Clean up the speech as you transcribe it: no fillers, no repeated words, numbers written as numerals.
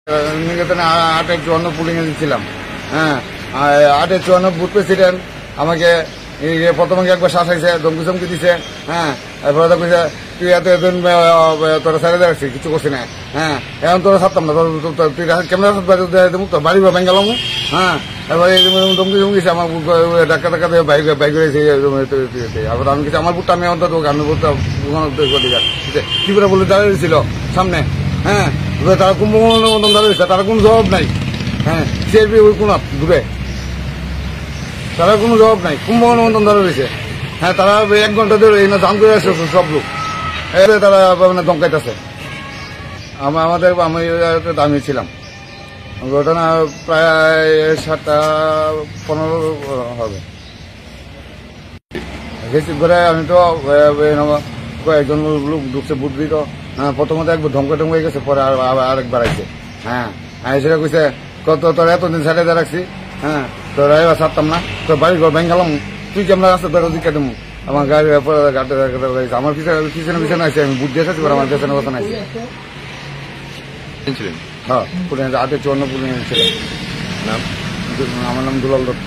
নিকেতনে 8-54 pulling এ দিচ্ছিলাম। হ্যাঁ, 8-54 booth president আমাকে প্রথমে একবার শাসাইছে, ধমকি চমকি দিছে। হ্যাঁ, এরপরে তো কইছে তুই এতদিন তোরা ছেড়ে দেখাচ্ছি, কিছু করছি না। হ্যাঁ, এখন তোরা ছাড়তাম না, তুই ক্যামেরা তোর বাড়ি ভেঙ্গালাম। হ্যাঁ, এবার ধমকি চমকিছে আমার ধাক্কা ধাক্কা দিয়ে বাইক রয়েছে। আবার আমি কিছু আমার বুটটা আমি অন্তত আমি বুটটা কি করে বলে দাঁড়িয়েছিল সামনে। হ্যাঁ, তারা কুম্ভকর্ণের মতন দাঁড়িয়েছে, তারা কোনো জবাব নাই। হ্যাঁ, সিআরপি ওই কোন দূরে, তারা কোনো জবাব নাই, কুম্ভকর্ণের মতন দাঁড়িয়েছে। হ্যাঁ, তারা 1 ঘন্টা ধরে এই না জাম করে আসছে সব লোক, তারা মানে ধমকাইতেছে। আমি ছিলাম ঘটনা প্রায় 7টা-15 হবে। রিসিভ করে আমি তো কয়েকজন লোক ঢুকছে বুট দিত। হ্যাঁ, প্রথমত একবার ধমকা টমকে গেছে, পরে আরেকবার আইছে। হ্যাঁ, সেটা কইছে কত তোর এতদিন সাইডে দিয়ে রাখছি। হ্যাঁ, তোর এবার ছাড়তাম না, তোর বাড়ি ঘর ভেঙ্গালাম, তুই কেমন রাস্তা ধরে দিকে দেবো। আমার গাড়ি আমার পিছনে পিছনে আছে, আমি বুট দিয়ে এসেছি, আমার পেছনে কথা নাই। হ্যাঁ, 8-54 পুলিং ছিলেন। আমার নাম দুলাল দত্ত।